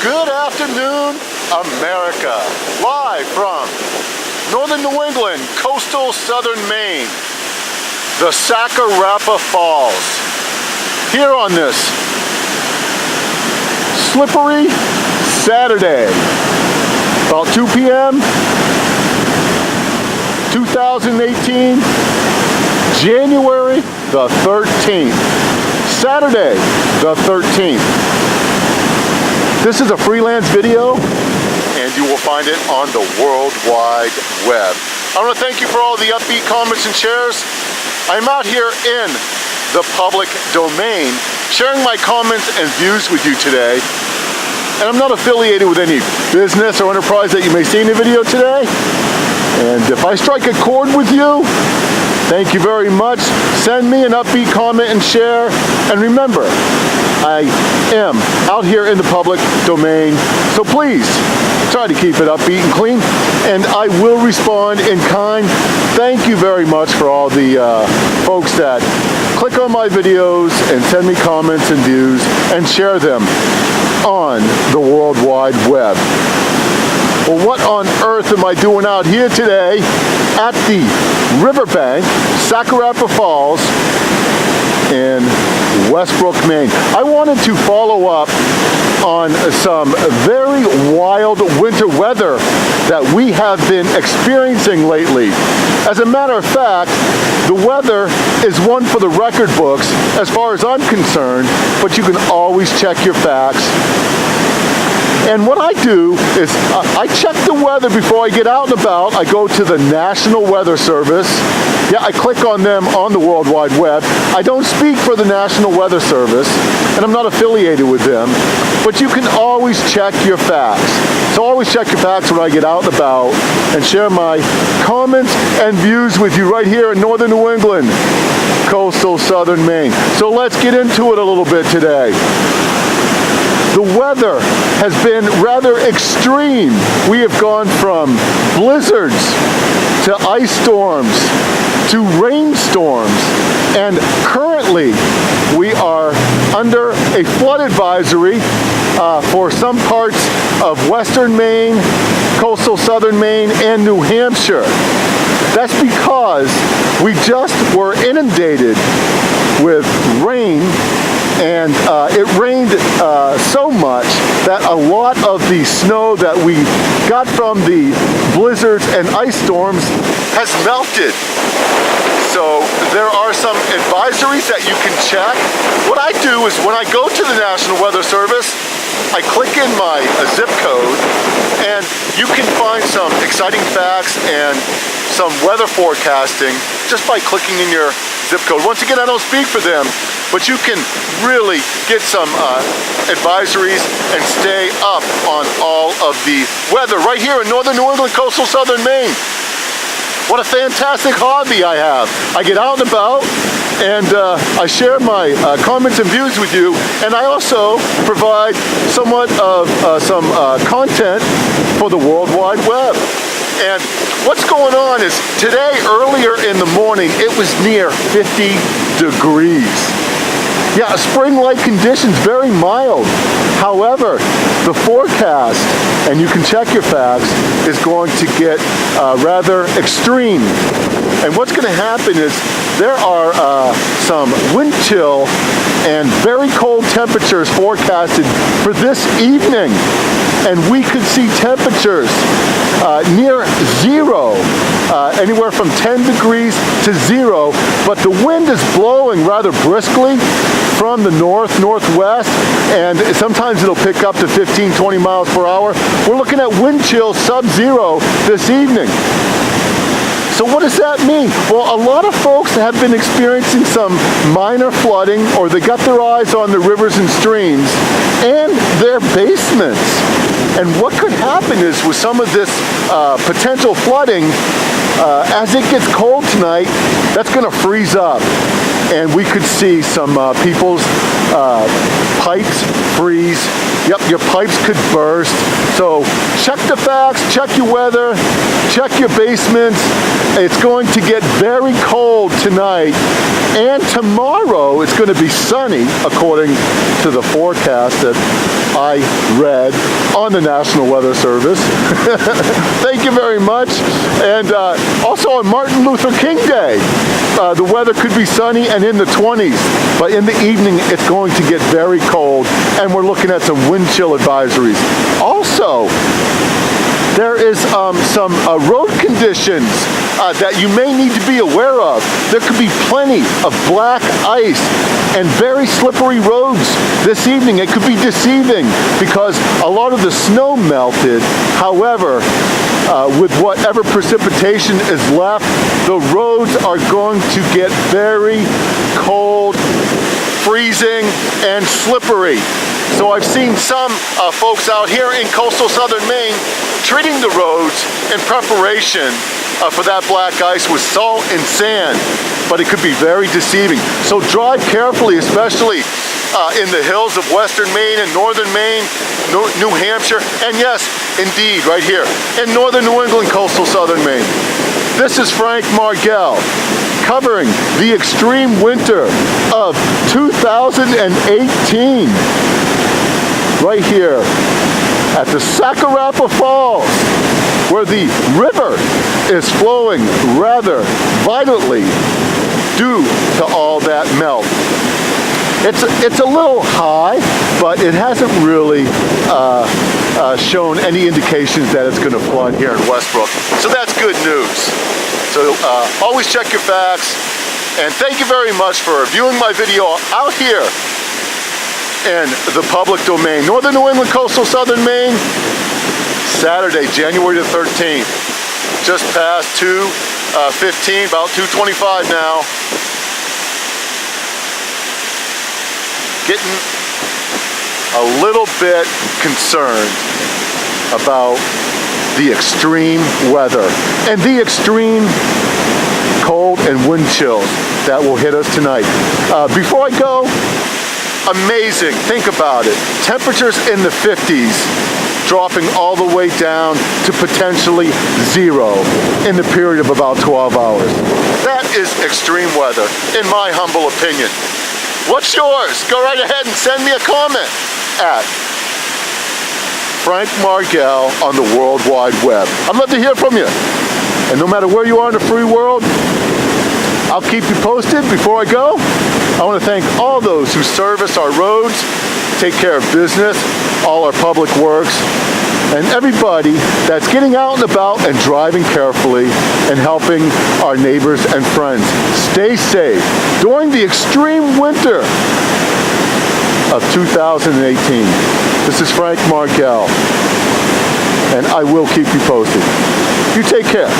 Good afternoon, America. Live from northern New England, coastal southern Maine, the Sacarapa Falls. Here on this slippery Saturday, about 2 p.m., 2018, January the 13th. Saturday the 13th. This is a freelance video, and you will find it on the World Wide Web. I want to thank you for all the upbeat comments and shares. I'm out here in the public domain, sharing my comments and views with you today. And I'm not affiliated with any business or enterprise that you may see in the video today. And if I strike a chord with you, thank you very much. Send me an upbeat comment and share. And remember, I am out here in the public domain, so please try to keep it upbeat and clean, and I will respond in kind. Thank you very much for all the folks that click on my videos and send me comments and views and share them on the World Wide Web. Well, what on earth am I doing out here today at the riverbank, Sacarapa Falls in Westbrook, Maine? I wanted to follow up on some very wild winter weather that we have been experiencing lately. As a matter of fact, the weather is one for the record books as far as I'm concerned, but you can always check your facts. And what I do is I check the weather before I get out and about. I go to the National Weather Service. Yeah, I click on them on the World Wide Web. I don't speak for the National Weather Service, and I'm not affiliated with them, but you can always check your facts. So always check your facts when I get out and about and share my comments and views with you right here in northern New England, coastal southern Maine. So let's get into it a little bit today. The weather has been rather extreme. We have gone from blizzards to ice storms to rainstorms, and currently we are under a flood advisory for some parts of western Maine, coastal southern Maine, and New Hampshire. That's because we just were inundated with rain, and it rained so much that a lot of the snow that we got from the blizzards and ice storms has melted. So there are some advisories that you can check. What I do is when I go to the National Weather Service, I click in my zip code, and you can find some exciting facts and some weather forecasting just by clicking in your zip code. Once again, I don't speak for them, but you can really get some advisories and stay up on all of the weather right here in northern New England, coastal southern Maine. What a fantastic hobby I have. I get out and about, and I share my comments and views with you, and I also provide somewhat of some content for the World Wide Web. And what's going on is today, earlier in the morning, it was near 50 degrees. Yeah, spring-like conditions, very mild. However, the forecast, and you can check your facts, is going to get rather extreme. And what's going to happen is there are some wind chill and very cold temperatures forecasted for this evening. And we could see temperatures near zero, anywhere from 10 degrees to zero, but the wind is blowing rather briskly from the northwest, and sometimes it'll pick up to 15-20 miles per hour. We're looking at wind chill sub-zero this evening. So what does that mean? Well, a lot of folks have been experiencing some minor flooding, or they got their eyes on the rivers and streams and their basements. And what could happen is with some of this potential flooding, as it gets cold tonight, that's going to freeze up. And we could see some people's pipes freeze. Yep, your pipes could burst. So check the facts, check your weather, check your basements. It's going to get very cold tonight, and tomorrow it's going to be sunny according to the forecast that I read on the National Weather Service. Thank you very much. And also on Martin Luther King Day, the weather could be sunny and in the 20s, but in the evening it's going to get very cold, and we're looking at some wind chill advisories. Also, there is some road conditions that you may need to be aware of. There could be plenty of black ice and very slippery roads this evening. It could be deceiving because a lot of the snow melted. However, with whatever precipitation is left, the roads are going to get very cold, freezing, and slippery. So I've seen some folks out here in coastal southern Maine treating the roads in preparation for that black ice with salt and sand, but it could be very deceiving. So drive carefully, especially in the hills of western Maine and northern Maine, New Hampshire, and yes, indeed, right here in northern New England, coastal southern Maine. This is Frank Margell covering the extreme winter of 2018 right here at the Sacarapa Falls, where the river is flowing rather violently due to all that melt. It's a little high, but it hasn't really shown any indications that it's going to flood here in Westbrook. So that's good news. So always check your facts, and thank you very much for viewing my video out here in the public domain. Northern New England, coastal southern Maine, Saturday, January the 13th. Just past 2:15, about 2:25 now. Getting a little bit concerned about the extreme weather and the extreme cold and wind chills that will hit us tonight. Before I go, amazing, think about it. Temperatures in the 50s, dropping all the way down to potentially 0 in the period of about 12 hours. That is extreme weather, in my humble opinion. What's yours? Go right ahead and send me a comment at Frank Margell on the World Wide Web. I'd love to hear from you. And no matter where you are in the free world, I'll keep you posted. Before I go, I want to thank all those who service our roads, take care of business, all our public works, and everybody that's getting out and about and driving carefully and helping our neighbors and friends. Stay safe during the extreme winter of 2018. This is Frank Margell, and I will keep you posted. You take care.